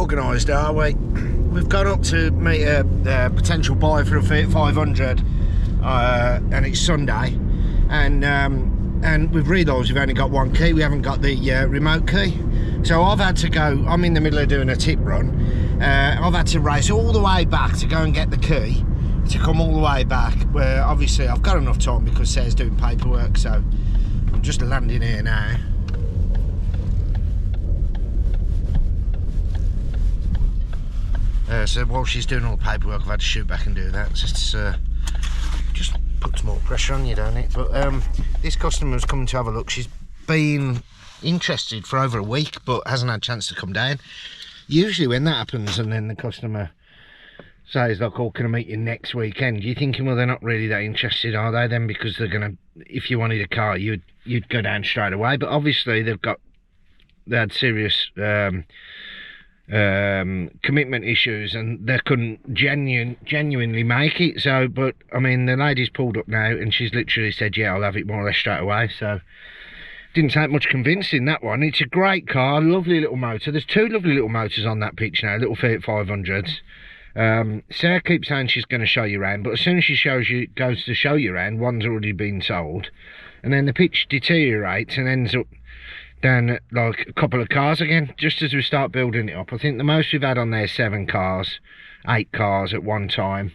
organised, are we? We've gone up to meet a potential buyer for a Fiat 500, and it's Sunday, and we've realised we've only got one key. We haven't got the remote key, so I've had to go. I'm in the middle of doing a tip run. I've had to race all the way back to go and get the key, to come all the way back, where obviously I've got enough time because Sarah's doing paperwork, so I'm just landing here now. So while she's doing all the paperwork, I've had to shoot back and do that. Just puts more pressure on you, don't it? But this customer's coming to have a look. She's been interested for over a week, but hasn't had a chance to come down. Usually when that happens and then the customer says, like, oh, can I meet you next weekend, you're thinking, well, they're not really that interested, are they, then? Because they're going to, if you wanted a car, you'd go down straight away. But obviously they had serious commitment issues, and they couldn't genuinely make it. So, but I mean, the lady's pulled up now and she's literally said, yeah, I'll have it more or less straight away. So didn't take much convincing, that one. It's a great car, lovely little motor. There's two lovely little motors on that pitch now, little Fiat 500s. Sarah keeps saying she's going to show you around, but as soon as she goes to show you around, one's already been sold, and then the pitch deteriorates and ends up down at like a couple of cars again, just as we start building it up. I think the most we've had on there is 7 cars, 8 cars at one time.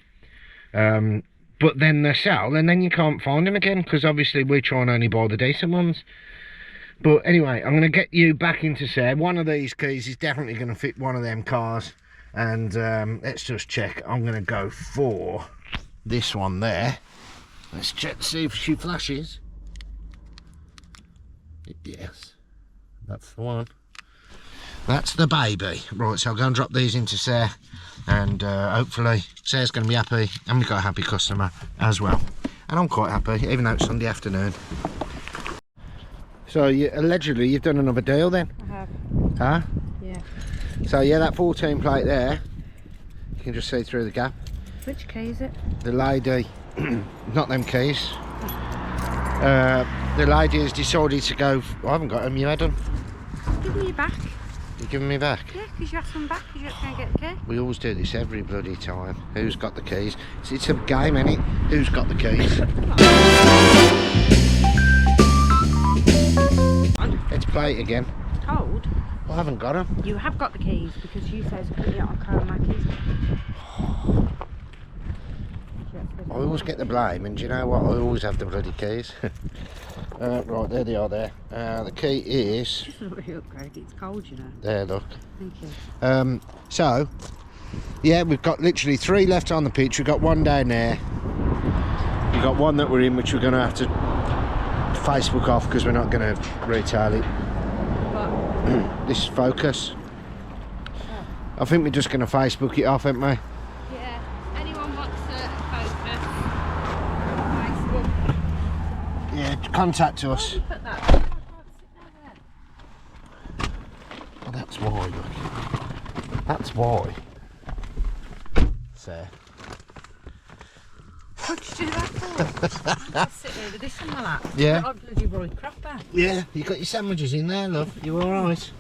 But then they sell and then you can't find them again, because obviously we try and only buy the decent ones. But anyway, I'm going to get you back into Sarah. One of these keys is definitely going to fit one of them cars, and let's just check. I'm going to go for this one there. Let's check to see if she flashes. Yes, that's the one. That's the baby. Right, so I'll go and drop these into Sarah, and hopefully Sarah's going to be happy, and we've got a happy customer as well. And I'm quite happy, even though it's Sunday afternoon. So allegedly you've done another deal then? I have. Huh? Yeah. So yeah, that 14 plate there, you can just see through the gap. Which key is it? The lady, not them keys. The lady has decided to go, I haven't got them, you had them? Give me your back. You're giving me back? Yeah, because you asked them back because you're not going to get the key. We always do this every bloody time. Who's got the keys? It's a game, ain't it? Who's got the keys? Let's play it again. Cold? I haven't got them. You have got the keys because you said to put it on car my keys. I always get the blame, and do you know what? I always have the bloody keys. Right, there they are there. The key is... Just look it up, Greg. It's cold, you know. There, look. Thank you. So, yeah, we've got literally 3 left on the pitch. We've got one down there. We've got one that we're in, which we're going to have to Facebook off because we're not going to retail it. What? This is Focus. Oh. I think we're just going to Facebook it off, aren't we? Yeah. Anyone wants a Focus? Facebook. Yeah, contact us. Where did you put that? I can't sit there. Well, that's why, look. That's why. So. What did you do that for? Just sit there with this on my lap. Yeah. Got a bloody Roy Cropper. Yeah, you got your sandwiches in there, love. You alright?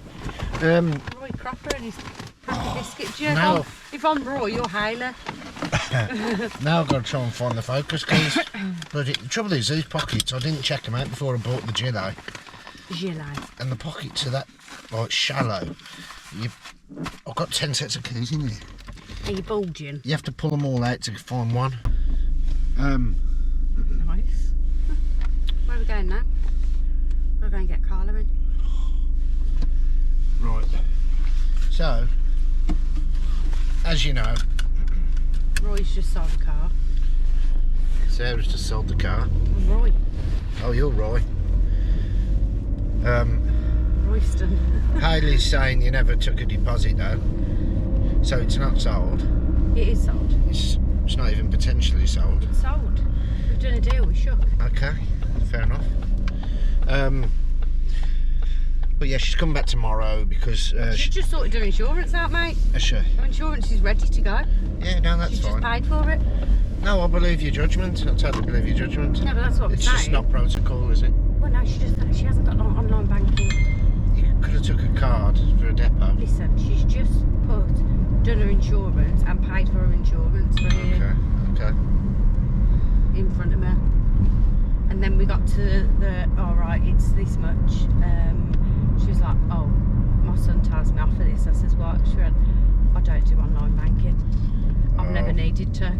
Roy Cropper and his packet biscuits. Yeah, no. If I'm Roy, you're Hayley. Now I've got to try and find the Focus keys. But the trouble is, these pockets, I didn't check them out before I bought the Gillo. And the pockets are that, like, shallow. I've got 10 sets of keys in here. Are you bulging? You have to pull them all out to find one. Nice. Where are we going now? We're going to get Carla in. Right. So, as you know, Roy's just sold the car. Sarah's just sold the car. I'm Roy. Oh, you're Roy. Royston. Hayley's saying you never took a deposit though, so it's not sold. It is sold. It's not even potentially sold. It's sold. We've done a deal with Shook. Okay, fair enough. But yeah, she's coming back tomorrow because She's just sorted her insurance out, mate. Is she? Her insurance is ready to go. Yeah, no, that's She's fine. just paid for it. No, I believe your judgment. I totally believe your judgment. Yeah, but that's what I'm It's saying. just not protocol, is it? Well, no, she hasn't got online banking. You could have took a card for a depot. Listen, she's just done her insurance and paid for her insurance for a year. Okay. In front of me. And then we got to the, alright, it's this much. She was like, oh, my son tells me off for this. I says, what? She went, I don't do online banking. I've never needed to.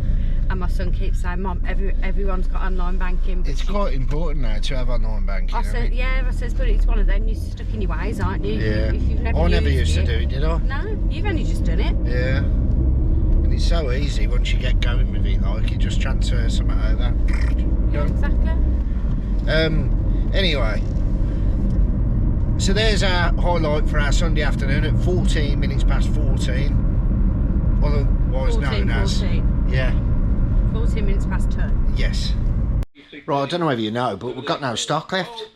And my son keeps saying, Mum, everyone's got online banking. It's quite important now to have online banking. I said, yeah, I says, but it's one of them, you're stuck in your ways, aren't you? Yeah. If you've never I never used to do it, did I? No, you've only just done it. Yeah. And it's so easy once you get going with it, like you just transfer something over. Yeah, exactly. Anyway. So there's our highlight for our Sunday afternoon at 14 minutes past 14. Otherwise known as... 14. Yeah. 14 minutes past 2. Yes. Right, I don't know whether you know, but we've got no stock left.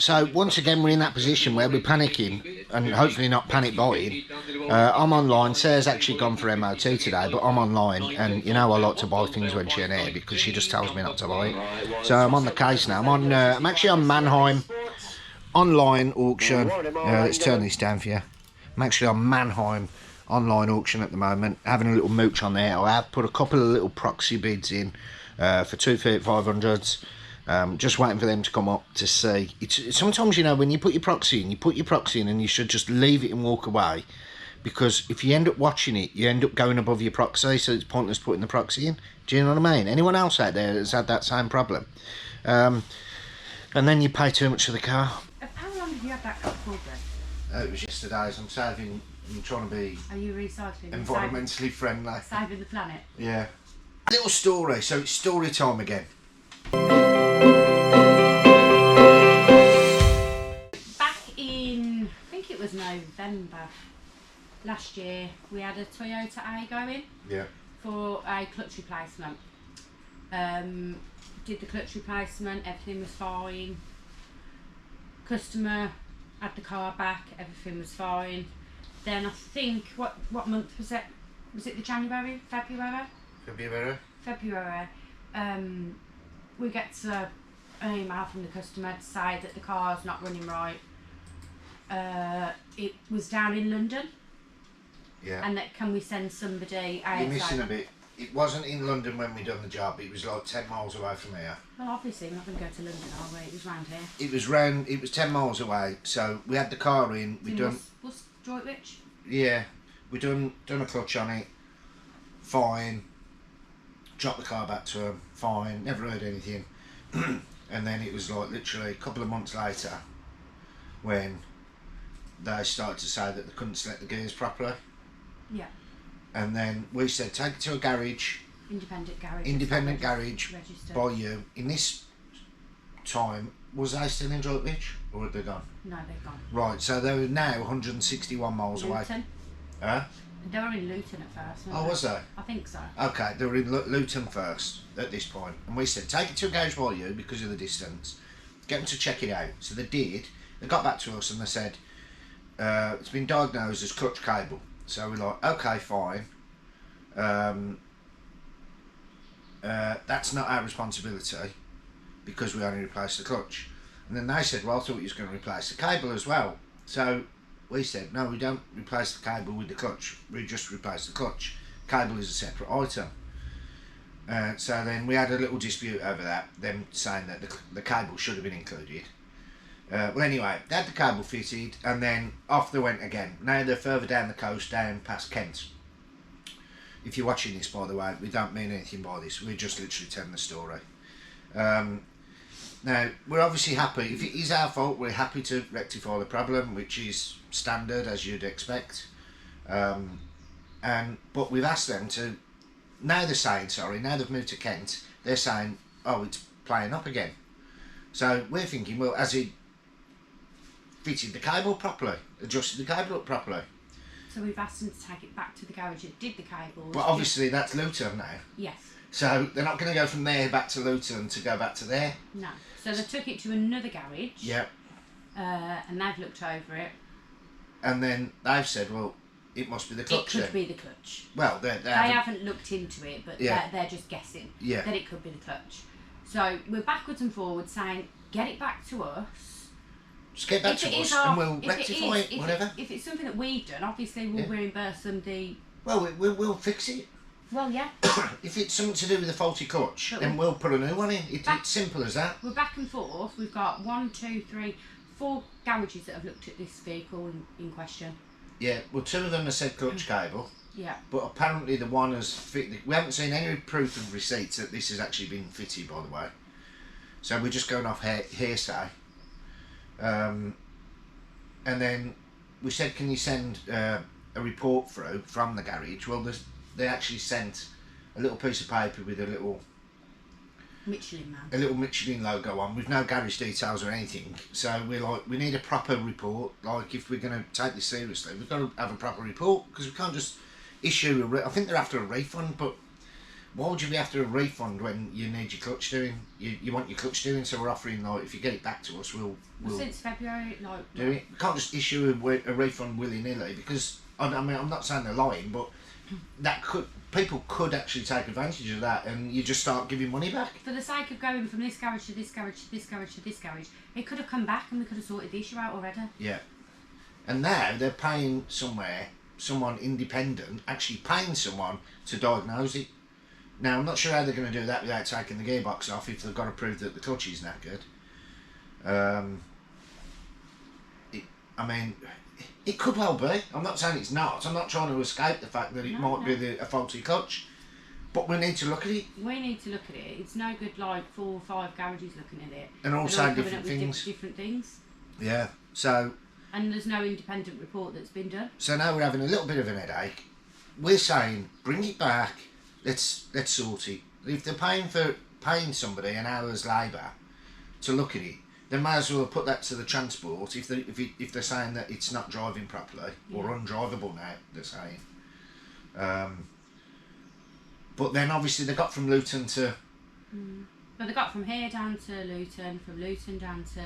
So once again we're in that position where we're panicking and hopefully not panic buying. I'm online. Sarah's actually gone for MOT today, but I'm online, and you know I like to buy things when she's in here because she just tells me not to buy it. So I'm on the case now. I'm actually on Mannheim online auction. Let's turn this down for you. I'm actually on Mannheim online auction at the moment, having a little mooch on there. I have put a couple of little proxy bids in for 2 500s. Just waiting for them to come up to see. Sometimes, you know, when you put your proxy in, and you should just leave it and walk away, because if you end up watching it, you end up going above your proxy, so it's pointless putting the proxy in. Do you know what I mean? Anyone else out there has had that same problem? And then you pay too much for the car. How long have you had that car for, then? It was yesterday, so I'm trying to be... Are you recycling? Environmentally friendly. Saving the planet? Yeah. Little story, so it's story time again. Back in, I think it was November last year, we had a Toyota A going. Yeah. For a clutch replacement. Did the clutch replacement, everything was fine. Customer had the car back, everything was fine. Then I think, what month was it? Was it the January? February? We get an email from the customer to say that the car's not running right. It was down in London. Yeah. And that can we send somebody out? You're missing a bit. It wasn't in London when we done the job. It was like 10 miles away from here. Well, obviously we're not going to go to London, are we? It was round here. It was 10 miles away. So we had the car in. We done. What's Droitwich? Yeah. We done a clutch on it. Fine. Dropped the car back to him. Fine. Never heard anything. And then it was like literally a couple of months later when they started to say that they couldn't select the gears properly. Yeah. And then we said, take it to a garage. Independent garage. Registered. By you. In this time, was they still in Droitwich or had they gone? No, they've gone. Right, so they were now 161 miles away. Huh? They were in Luton at first. Oh, was they? I think so. Okay, they were in Luton first at this point. And we said, take it to a garage by you because of the distance. Get them to check it out. So they did. They got back to us and they said, it's been diagnosed as clutch cable. So we're like, okay, fine. That's not our responsibility because we only replaced the clutch. And then they said, well, I thought you was going to replace the cable as well. So we said, no, we don't replace the cable with the clutch. We just replace the clutch. Cable is a separate item. So then we had a little dispute over that, them saying that the cable should have been included. Well, anyway, they had the cable fitted and then off they went again. Now they're further down the coast, down past Kent. If you're watching this, by the way, we don't mean anything by this. We're just literally telling the story. Now, we're obviously happy. If it is our fault, we're happy to rectify the problem, which is standard, as you'd expect. But we've asked them to... Now they're saying, now they've moved to Kent, they're saying, oh, it's playing up again. So we're thinking, well, has he fitted the cable properly? Adjusted the cable up properly? So we've asked them to take it back to the garage that did the cables. But obviously that's Luton now. Yes. So they're not going to go from there back to Luton to go back to there. No. So they took it to another garage. Yeah. And they've looked over it. And then they've said, well, it must be the clutch. It could be the clutch. Well, they haven't looked into it, but yeah. they're just guessing that it could be the clutch. So we're backwards and forwards saying, get it back to us just get back to us and we'll rectify it, whatever. If it's something that we've done, obviously we'll reimburse them the... Well, we'll fix it. Well, yeah. If it's something to do with a faulty clutch, then we'll put a new one in. It's simple as that. We're back and forth. We've got 1, 2, 3, 4 garages that have looked at this vehicle in question. Yeah, well, 2 of them have said clutch cable. Yeah. But apparently the one has fit. We haven't seen any proof of receipts that this has actually been fitted, by the way. So we're just going off hearsay. And then we said, can you send a report through from the garage? Well, they actually sent a little piece of paper with a little Michelin logo on, with no garage details or anything. So we're like, we need a proper report. Like, if we're going to take this seriously, we've got to have a proper report, because we can't just issue I think they're after a refund, but why would you be after a refund when you need your clutch doing? You want your clutch doing, so we're offering, like, if you get it back to us, we'll since February, like, do it. We can't just issue a refund willy-nilly, because I mean, I'm not saying they're lying, but people could actually take advantage of that, and you just start giving money back. For the sake of going from this garage to this garage to this garage to this garage, it could have come back and we could have sorted the issue out already. Yeah. And now they're paying someone independent, actually paying someone to diagnose it. Now, I'm not sure how they're going to do that without taking the gearbox off, if they've got to prove that the clutch is knackered. I mean, it could well be. I'm not saying it's not. I'm not trying to escape the fact that it might be a faulty clutch. But we need to look at it. We need to look at it. It's no good, like, 4 or 5 garages looking at it. And all saying different things. Different things. Yeah, so... And there's no independent report that's been done. So now we're having a little bit of an headache. We're saying, bring it back. Let's sort it. If they're paying somebody an hour's labour to look at it, they may as well put that to the transport if they're saying that it's not driving properly, or undrivable now, they're saying. But then obviously they got from Luton to... But they got from here down to Luton, from Luton down to...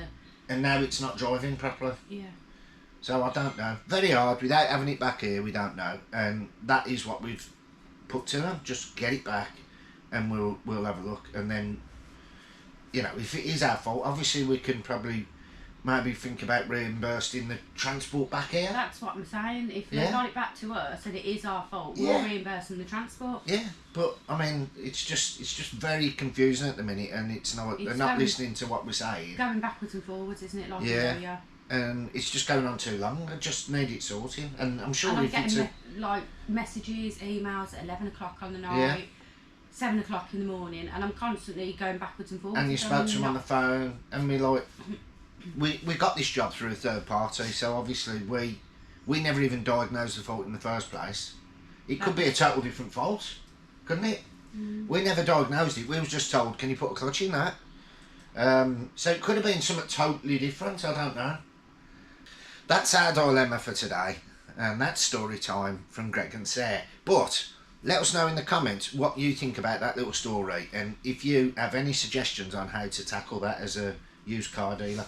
And now it's not driving properly. Yeah. So I don't know. Very hard. Without having it back here, we don't know. And that is what we've put to them. Just get it back and we'll have a look. And then, you know, if it is our fault, obviously we can probably maybe think about reimbursing the transport back here. That's what I'm saying. If they got it back to us and it is our fault, we'll reimburse them the transport. Yeah, but I mean, it's just very confusing at the minute, and they're not listening to what we're saying. Going backwards and forwards, isn't it? Like yeah. And it's just going on too long. I just need it sorting, and I'm sure I'm getting like messages, emails at 11 o'clock on the night, 7 o'clock in the morning, and I'm constantly going backwards and forwards. And you spoke to them on the phone, and we like. We got this job through a third party, so obviously we never even diagnosed the fault in the first place. It could be a total different fault, couldn't it? We never diagnosed it. We was just told, can you put a clutch in that? So it could have been something totally different. I don't know. That's our dilemma for today, and that's story time from Greg and Sarah. But let us know in the comments what you think about that little story, and if you have any suggestions on how to tackle that as a used car dealer.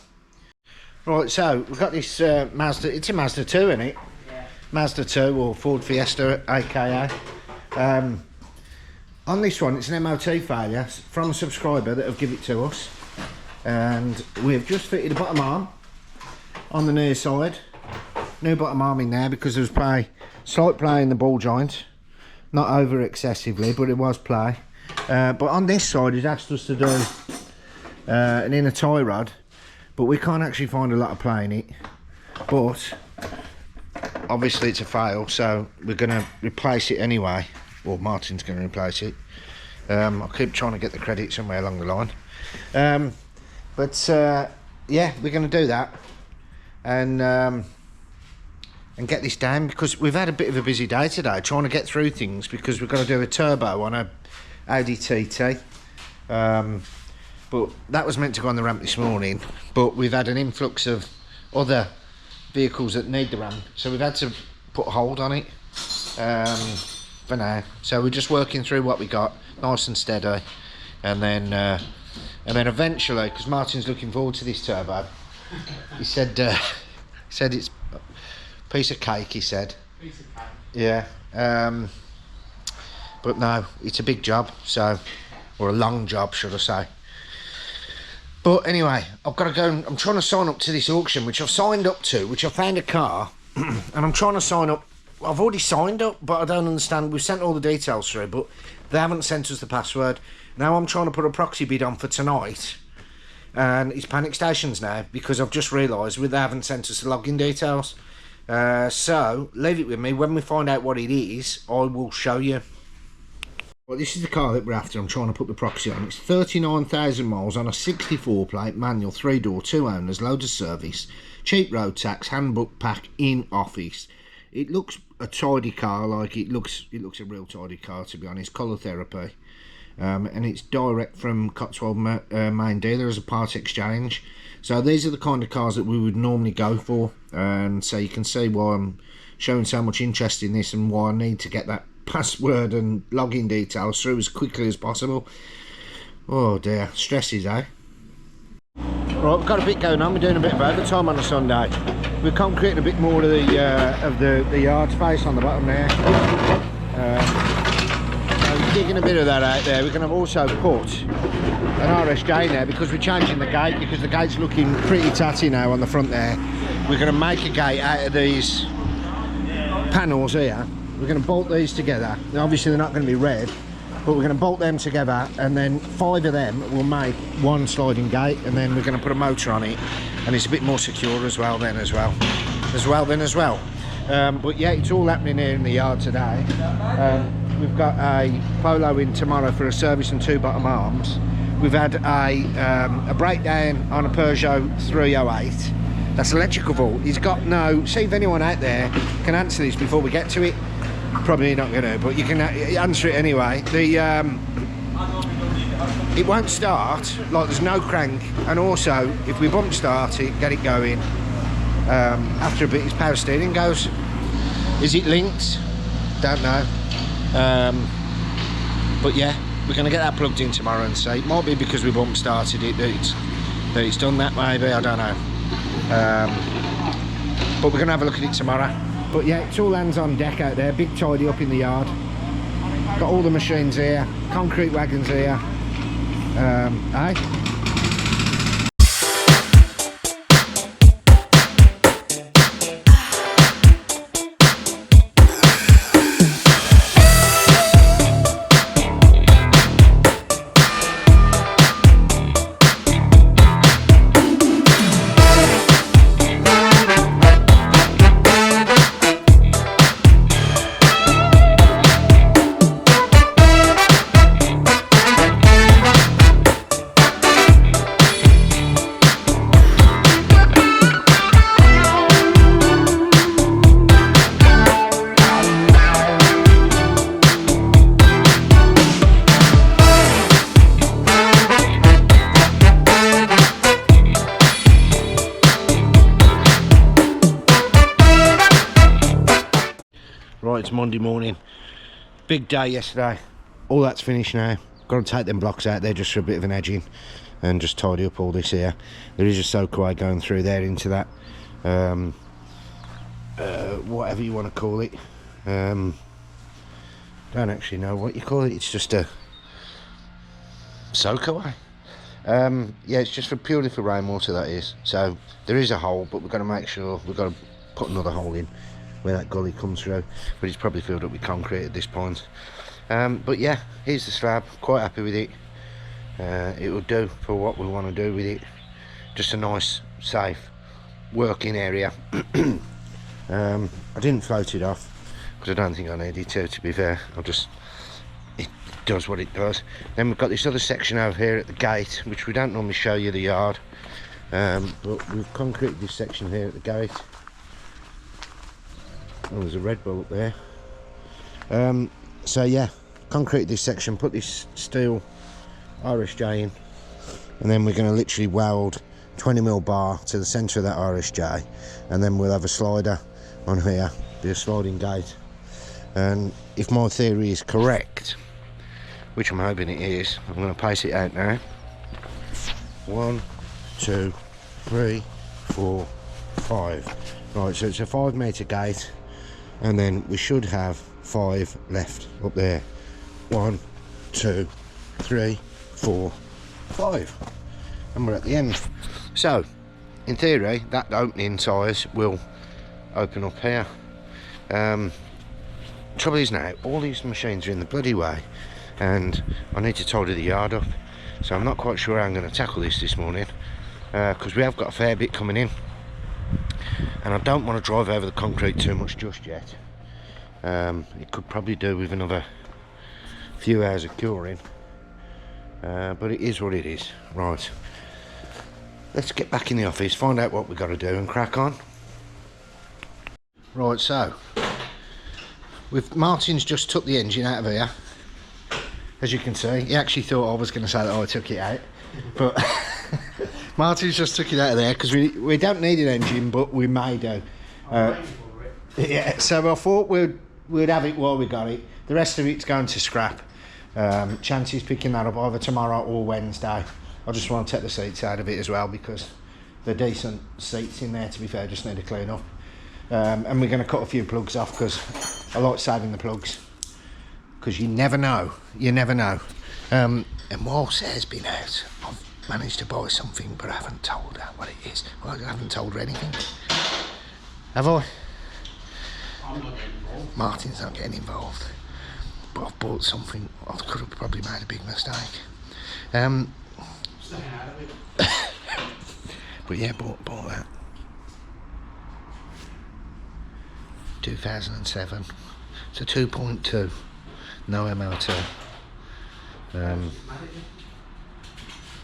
Right, so we've got this Mazda. It's a Mazda 2, isn't it? Yeah. Mazda 2 or Ford Fiesta, aka. On this one, it's an MOT failure from a subscriber that have given it to us, and we've just fitted a bottom arm on the near side. New bottom arm in there because there was slight play in the ball joint, not over excessively, but it was play. But on this side, he's asked us to do an inner tie rod, but we can't actually find a lot of play in it. But obviously it's a fail, so we're going to replace it anyway. Well, Martin's going to replace it. I'll keep trying to get the credit somewhere along the line. Yeah, we're going to do that and get this down, because we've had a bit of a busy day today trying to get through things, because we've got to do a turbo on a Audi TT. But that was meant to go on the ramp this morning, but we've had an influx of other vehicles that need the ramp, so we've had to put a hold on it for now. So we're just working through what we got, nice and steady, and then eventually, because Martin's looking forward to this turbo, he said it's a piece of cake, he said. Piece of cake. Yeah. But no, it's a big job, so, or a long job, should I say. But anyway, I've got to go. I'm trying to sign up to this auction, which I've signed up to, which I found a car, and I'm trying to sign up. I've already signed up, but I don't understand. We've sent all the details through, but they haven't sent us the password. Now I'm trying to put a proxy bid on for tonight, and it's panic stations now because I've just realised they haven't sent us the login details. So leave it with me. When we find out what it is, I will show you. Well, this is the car that we're after. I'm trying to put the proxy on. It's 39,000 miles on a 64 plate manual, 3-door, 2 owners, load of service, cheap road tax, handbook pack in office. It looks a tidy car, like it looks a real tidy car, to be honest. Colour therapy, and it's direct from Cotswold main dealer as a part exchange. So these are the kind of cars that we would normally go for, and so you can see why I'm showing so much interest in this and why I need to get that password and login details through as quickly as possible. Oh dear, stresses, eh? Right, we've got a bit going on. We're doing a bit of overtime on a Sunday. We're concreting a bit more of the yard space on the bottom there. So digging a bit of that out there. We're going to also put an RSJ in there because we're changing the gate, because the gate's looking pretty tatty now on the front there. We're going to make a gate out of these panels here. We're going to bolt these together. Now, obviously they're not going to be red, but we're going to bolt them together, and then 5 of them will make one sliding gate, and then we're going to put a motor on it, and it's a bit more secure as well. But yeah, it's all happening here in the yard today. We've got a Polo in tomorrow for a service and 2 bottom arms. We've had a breakdown on a Peugeot 308. That's electrical fault. He's got no... See if anyone out there can answer this before we get to it. Probably not gonna, but you can answer it anyway. It won't start, like there's no crank, and also if we bump start it, get it going, after a bit his power steering goes. Is it linked? Don't know. But yeah, we're gonna get that plugged in tomorrow and see. It might be because we bump started it that it's done that, maybe, I don't know. But we're gonna have a look at it tomorrow. But yeah, it's all hands on deck out there, big tidy up in the yard. Got all the machines here, concrete wagons here. Right, it's Monday morning. Big day yesterday. All that's finished now. Got to take them blocks out there just for a bit of an edging and just tidy up all this here. There is a soakaway going through there into that, whatever you want to call it. Don't actually know what you call it. It's just a soakaway. Yeah, it's just purely for rainwater, that is. So there is a hole, but we're going to make sure we've got to put another hole in where that gully comes through, but it's probably filled up with concrete at this point. But yeah, here's the slab. Quite happy with it. It will do for what we want to do with it. Just a nice, safe working area. I didn't float it off because I don't think I needed to be fair. It does what it does. Then we've got this other section over here at the gate, which we don't normally show you the yard, but we've concreted this section here at the gate. Oh, there's a Red Bull up there. So yeah, concrete this section, put this steel RSJ in, and then we're going to literally weld 20mm bar to the centre of that RSJ, and then we'll have a slider on here, be a sliding gate. And if my theory is correct, which I'm hoping it is, I'm going to pace it out now. 1, 2, 3, 4, 5. Right, so it's a 5 metre gate, and then we should have 5 left up there. 1, 2, 3, 4, 5. and we're at the end. So in theory that opening tyres will open up here. Trouble is now all these machines are in the bloody way and I need to tidy the yard up, so I'm not quite sure how I'm going to tackle this morning, because we have got a fair bit coming in and I don't want to drive over the concrete too much just yet. It could probably do with another few hours of curing, but it is what it is. Right, let's get back in the office, find out what we've got to do and crack on. Right, so Martin's just took the engine out of here, as you can see. He actually thought I was going to say that I took it out, but Martin's just took it out of there because we don't need an engine, but we may do. Yeah, so I thought we'd have it while we got it. The rest of it's going to scrap. Chances picking that up either tomorrow or Wednesday. I just want to take the seats out of it as well because they're decent seats in there, to be fair, just need to clean up. And we're going to cut a few plugs off because I like saving the plugs, because you never know. And whilst Sarah's been out, I've managed to buy something, but I haven't told her what it is. Well, I haven't told her anything, have I? I'm not getting involved. Martin's not getting involved, but I've bought something. I could have probably made a big mistake. Stay out of it. But yeah, bought that. 2007. It's a 2.2, no MOT.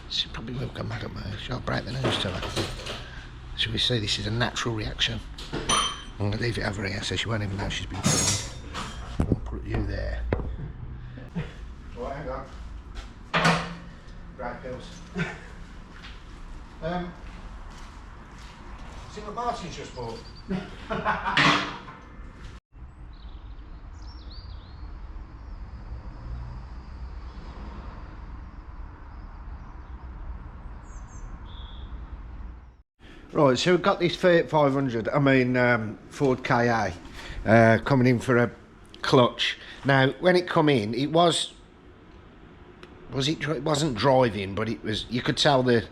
She probably will come mad at me. Shall I break the news to her? Shall we see? This is a natural reaction. I'm going to leave it over here so she won't even know she's been filmed. I'll put you there. Right, hang on. Great pills. See what Martin's just bought? Right, so we've got this Fiat 500, Ford KA, coming in for a clutch. Now, when it come in, it wasn't driving, but it was, you could tell it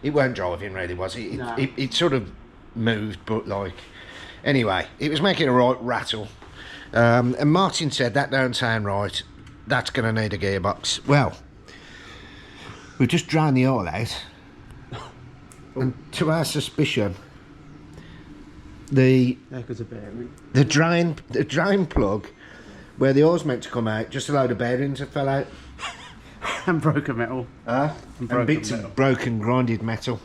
weren't driving really, was it? No. It sort of moved, but like, anyway, it was making a right rattle. And Martin said, that don't sound right, that's going to need a gearbox. Well, we've just drained the oil out. And to our suspicion, the drain plug where the oil's meant to come out, just a load of bearings have fell out. And broken metal. And bits of broken grinded metal.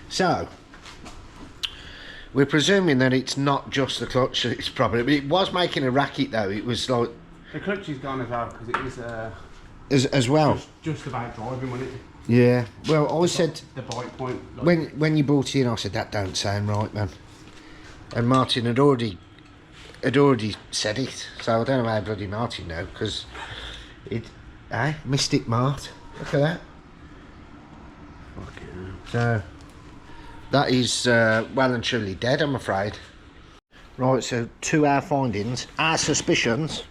So we're presuming that it's not just the clutch that it's problem. It was making a racket though. It was like the clutch is gone as well because it was as well. Just about driving, wasn't it? Yeah. Well, I said the bite point. Like, when you brought it in, I said that don't sound right, man. And Martin had already said it, so I don't know how bloody Martin know, because Mystic Mart. Look at that. Fucking hell. So that is well and truly dead, I'm afraid. Right, so to our findings, our suspicions.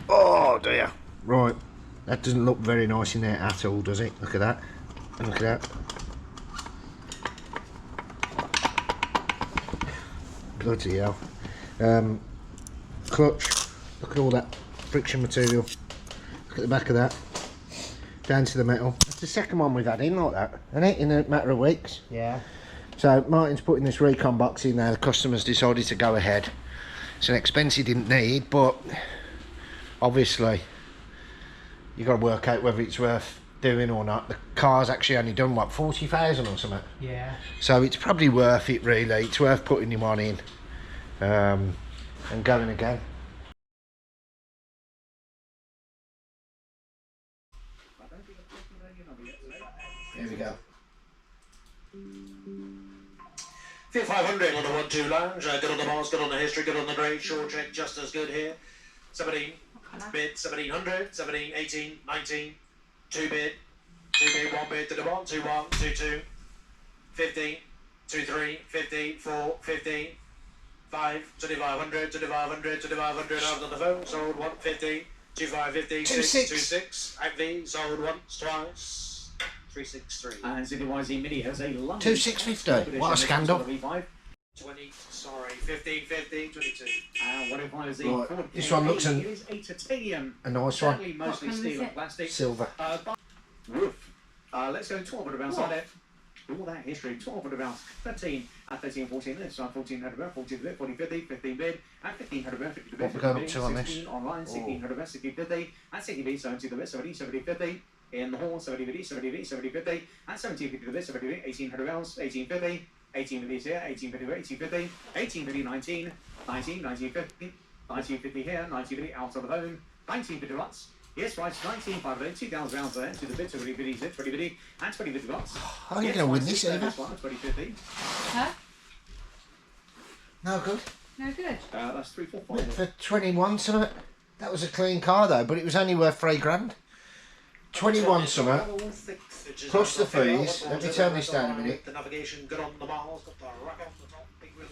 Oh dear. Right, that doesn't look very nice in there at all, does it? Look at that. And look at that. Bloody hell. Clutch. Look at all that friction material. Look at the back of that. Down to the metal. That's the second one we've had in like that, isn't it? In a matter of weeks. Yeah. So Martin's putting this recon box in there. The customers decided to go ahead. It's an expense he didn't need, but obviously you've got to work out whether it's worth doing or not. The car's actually only done what, 40,000 or something. Yeah. So it's probably worth it really. It's worth putting him on in and going again. Here we go. Fiat 500 on the 1-2 lounge, good on the miles, good on the history, good on the grade, short check, just as good here. 17 bid, 1700, 17, 18, 19, 2 bid, 2 bid, 1 bid to the 1, 2 1, 2 2, 50, 2 3, 50, 4, 50, 5, 2500, 2500, 2500, I was on the phone, sold 150, 2550, 6, 26, at V, sold once, twice. 363. And City YZ Mini has a London 2650. What a scandal. 20, sorry, 15, 15, 22. And what if I was Right, this one looks it is a titanium. a nice Sadly, one. mostly What colour steel is and it? plastic. Silver. Roof. Let's go 1200 pounds on it. All that history, 1200 pounds, 13 at 13, 14, this side 1400 pounds, 14 bid, 40, 50, 15 bid, at 1500 pounds, 50 bid, What we're going up 50 to on bid, this? 16 online, 1600 pounds, 60, 50, at 60 bid, 70 the bid, 70, 70, 50, in the hall, 70 bid, 70 bid, 70, 50, at 70, 50 the bid, 70 bid, 1800 pounds, 1850, 1850 here, 1850, 1850, 1850, 19, 19, 1950, 1950 here, 1950 out of the home, 1950 lots. Yes, right, 1950, 2,000 pounds there, to the bit, 20 biddies, 20 biddy, and 20 biddy lots. How are you going to win this, Eva? 2050. Huh? No good. No good. That's 3, 4, 5. For 21 something. That was a clean car though, but it was only worth £3 grand. 21 something. Plus the fees. Let me turn this down a minute. The navigation, good on the miles, got the rack on the top, big wheels.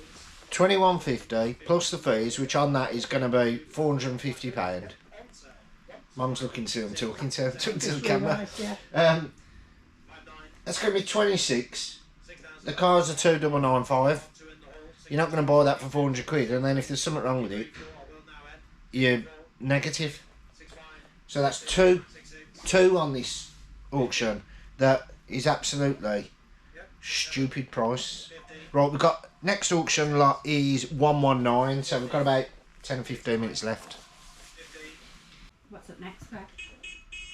21.50 plus the fees, which on that is going to be £450. Mum's looking to I'm talking to the camera. That's going to be 26. The car's a 2995. You're not going to buy that for 400 quid, and then if there's something wrong with it, you're negative. So that's two on this auction. That is absolutely stupid price. Right, we've got next auction lot is 119, so we've got about 10 or 15 minutes left. What's up next, Greg?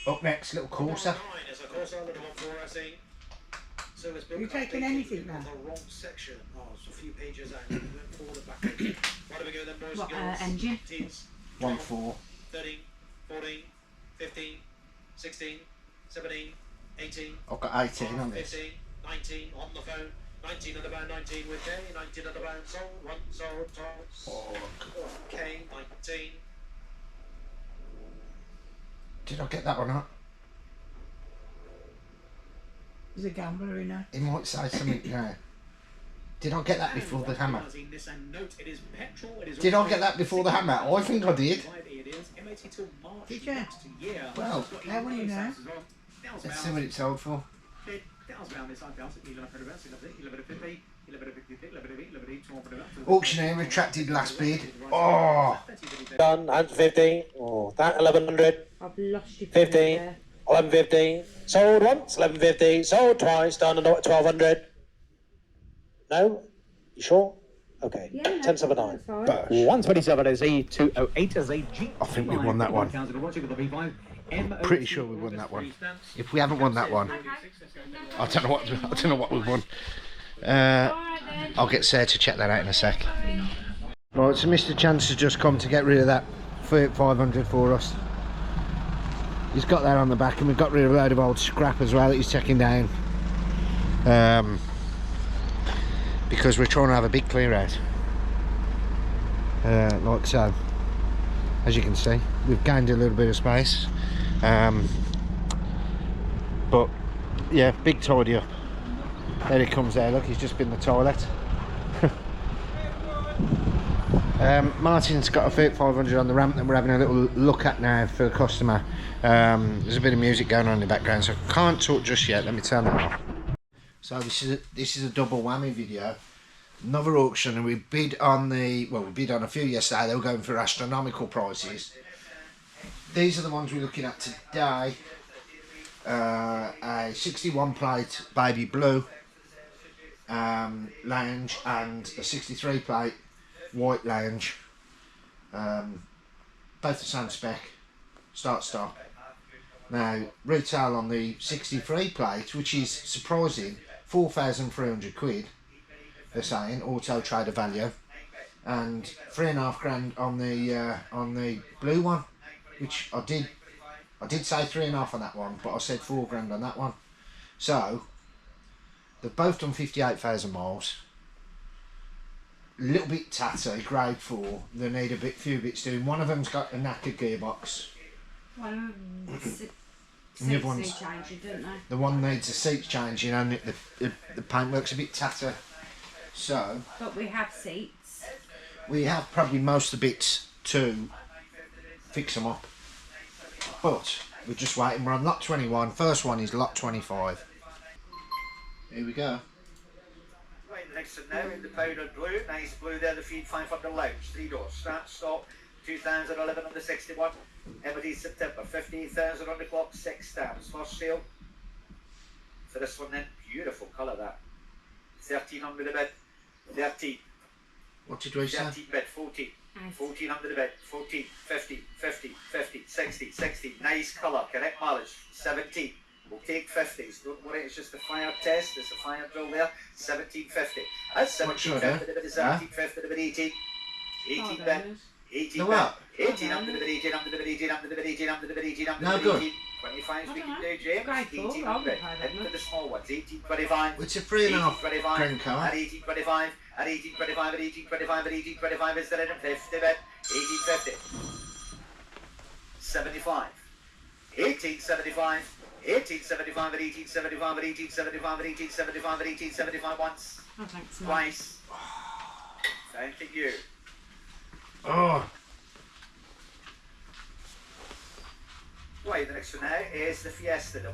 Up next, little Corsa. Are you taking anything now? The wrong section. Oh, it's a few pages out. We went forward and back. Why do we go then, boys What, and girls? engine? 1.4. 13, 14, 15, 16, 17, 18. I've got 18 on this. 15, 19 on the phone. 19 on the bound, 19 with K. 19 on the bound, sold, one, sold, sold. K, 19. Did I get that one up? There's a gambler in there. It might say something now. Did I get that before the hammer? Did I get that before the hammer? I think I did. Did you? Well, How will you know? let's see what it's sold for. Auctioneer retracted last bid. Oh! Done, and 15. Oh, that 1100. I've lost you. 15. 1150. Sold once, 1150. Sold twice, done at 1200. No? You sure? Okay. Yeah, no, 1079. that's fine. 127 is a 208 is a G. I think we won that one. I'm pretty sure we won that one. If we haven't won that one, I don't know what we've won. I'll get Sarah to check that out in a sec. Right, so Mr. Chance has just come to get rid of that Fiat 500 for us. He's got that on the back, and we've got rid of a load of old scrap as well that he's taking down. Because we're trying to have a big clear out. Like so. As you can see, we've gained a little bit of space. But yeah, big tidy up. There he comes there, look, he's just been the toilet. Martin's got a Fiat 500 on the ramp that we're having a little look at now for the customer. There's a bit of music going on in the background, so I can't talk just yet. Let me turn that off. So this is a double whammy video. Another auction, and we bid on we bid on a few yesterday. They were going for astronomical prices. These are the ones we're looking at today. A 61 plate baby blue lounge and a 63 plate white lounge. Both the same spec, start stop. Now retail on the 63 plate, which is surprising, 4,300 quid. They're saying auto trader value, and 3.5 grand on the blue one, which I did say 3.5 on that one, but I said 4 grand on that one. So they've both done 58,000 miles. A little bit tatty, grade 4. They need a few bits doing. One of them's got a knackered gearbox. One of them And the other one's changing, don't they? the one needs the seats changing, and the paintwork's a bit tatty. So But we have seats. we have probably most of the bits to fix them up, but we're just waiting. We're on lot 21. First one is lot 25. Here we go. Right, next one now in the powdered blue, nice blue there, the Fiat 500 Lounge, 3 doors, start, stop, 2011 on the 61, MOT September, 15,000 on the clock, 6 stamps, first sale. For this one then, beautiful colour that. 1300 a bid, 13. What did we say? 13 bid, 14. 1400 a bid, 14, 50, 50, 50, 60, 60. Nice colour, correct mileage, 17. We'll take 50s, don't worry, it's just a fire test, there's a fire drill there. 1750. That's 1750 to bid, 1750 to bid, 18. 18 bid. 18 No, bid. what? 18 under the bid, 18 under the bid, 18 under the bid, 18 under the bid, 18 under No the good. bid, 25 we can do, James. 1800. Into the small ones, 1825. It's a 3.5 grand car. At 1825, at 1825, at 1825, at 1825 is the 50 bid. 1850. 75. 1875. 1875 at 1875 at 1875 at 1875 at 1875 once. Oh, thanks. Twice. Thank you. Oh, Right, the next one now is the Fiesta.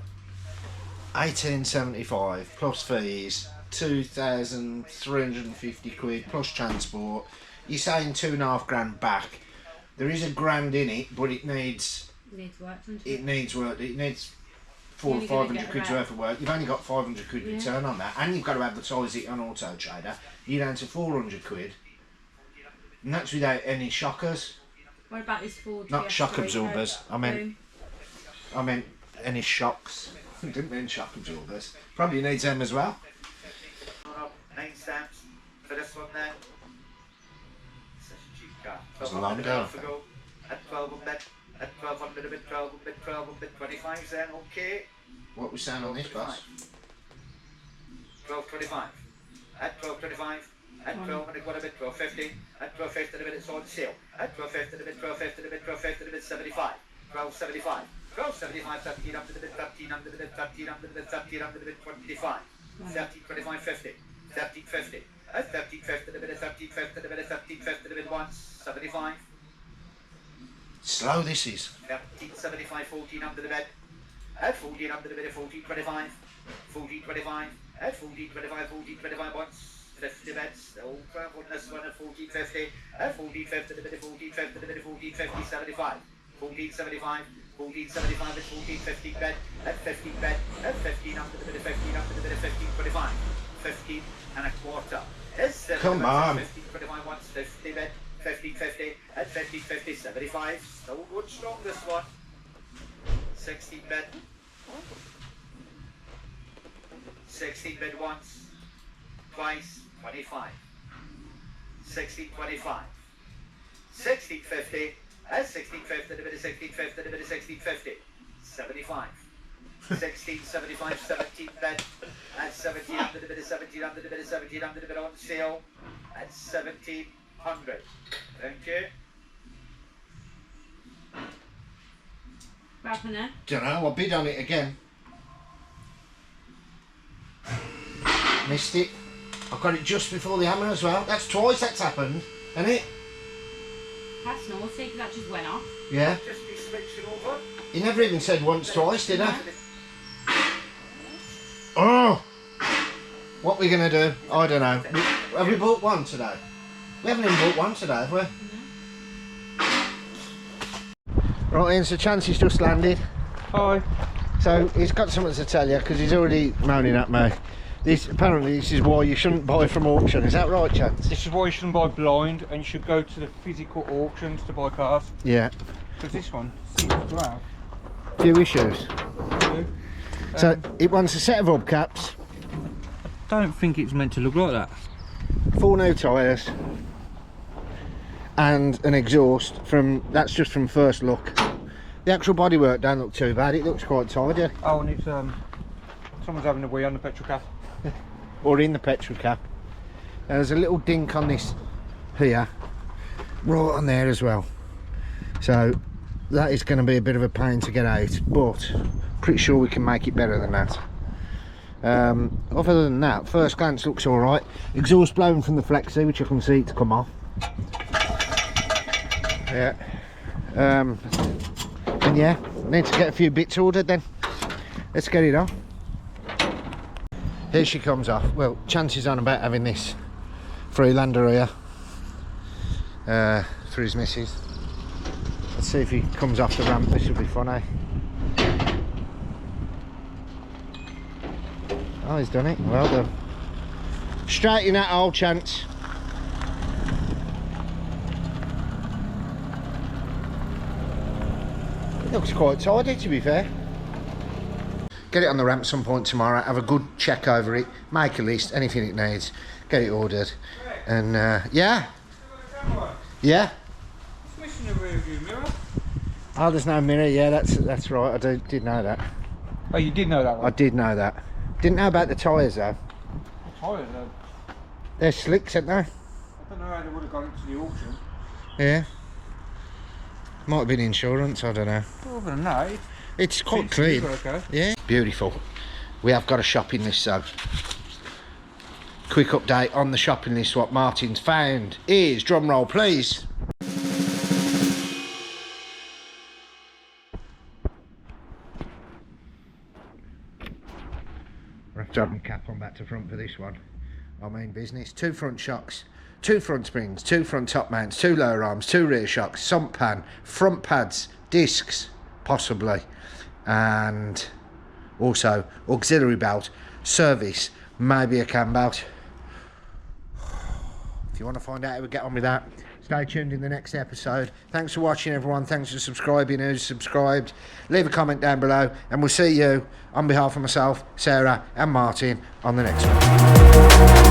1875 plus fees, 2,350 quid plus transport. You're saying 2.5 grand back. There is a grand in it, but it needs work, doesn't it? it needs work. It needs 400 or 500 quid's worth of work. You've only got 500 quid return on that, and you've got to advertise it on Auto Trader. You're down to 400 quid, and that's without any shockers. What about this Ford? Not shock Fiesta absorbers. Eco? I meant any shocks. I didn't mean shock absorbers. Probably needs them as well. 9 stamps for this one then. Such a cheap car. It's a long go. At 12 a bit. At 1200 a bit, 12 a bit, 12 a bit, 25 then, okay. What we saying on this bus? 1225. At 1225. At 12 and a quarter bit, 1250. At 1250 a bit, it's on sale. At 1250 a bit, 1250 a bit, 1250 a bit, 75. 1275. 1275, 13 up to the bit, 13 under the bit, 13 under the bit, 13 under the bit, 25. 1325, 50. 1350. At 1350 a bit, 1350 a bit, 1350 a bit once, 75. Slow this is. 1375, 14 under the bed. At 14 under the bed, 1425. 1425. At 1425, 1425 once. 50 beds. Still crap on this one at 1450. At 1450 the bed, 1450 the bed, 1450, 75. 1475. 1475 at 1450 bed. At 15 bed. At 15 under the bed, 15 under the bed, 1525. 15 and a quarter. Come on. 1525 once. 50 bed. 1550 at 1550, 75. Still good strong this one. 16 bid. 16 bid once. Twice. 25. 1625. 1650 at 1650, the bid is 1650, the bid is 1650. 75. 1675, 17 bid. At 1700, the bid is 1700, the bid is 1700, the bid on sale. At 1700. Thank you. What happened there? Don't know, I bid on it again. Missed it. I got it just before the hammer as well. That's twice that's happened, isn't it? That's naughty, that just went off. Yeah. Just be switching over. He never even said once, twice, did he? Oh! What are we going to do? I don't know. Have we bought one today? We haven't even bought one today, have we? Right, Ian, so Chancey's just landed. Hi. So he's got something to tell you because he's already moaning at me. Apparently this is why you shouldn't buy from auction. Is that right, Chance? This is why you shouldn't buy blind and you should go to the physical auctions to buy cars. Yeah. Because this one seems to have Few issues. So it wants a set of hubcaps. I don't think it's meant to look like that. 4 new tyres. And an exhaust that's just from first look. The actual bodywork don't look too bad, it looks quite tidy. Oh, and it's someone's having a wee on the petrol cap. Or in the petrol cap. There's a little dink on this here, right on there as well. So that is going to be a bit of a pain to get out, but pretty sure we can make it better than that. Other than that, first glance looks all right. Exhaust blowing from the flexi, which I can see to come off. Yeah. And yeah, need to get a few bits ordered then. Let's get it on. Here she comes off. Well, chances on about having this Freelander here for his missus. Let's see if he comes off the ramp. This will be funny. Oh, he's done it. Well done. Straight in that hole, Chance. It looks quite tidy, to be fair. Get it on the ramp some point tomorrow, have a good check over it, make a list, anything it needs, get it ordered, and yeah. Yeah. It's missing a rear view mirror. Oh, there's no mirror, yeah, that's right, I did know that. Oh, you did know that one? I did know that. Didn't know about the tyres though. The tyres, They're slicks, aren't they? I don't know how they would have got it to the auction. Yeah. Might have been insurance, I don't know. Other than that, It's quite it's clean. okay. Yeah. Beautiful. We have got a shopping list, so quick update on the shopping list. What Martin's found is, drum roll please. I have to have my cap on back to front for this one. Our main business. 2 front shocks, 2 front springs, 2 front top mounts, 2 lower arms, 2 rear shocks, sump pan, front pads, discs, possibly, and also auxiliary belt, service, maybe a cam belt. If you want to find out how we get on with that, stay tuned in the next episode. Thanks for watching, everyone. Thanks for subscribing. Who's subscribed, leave a comment down below, and we'll see you on behalf of myself, Sarah and Martin on the next one.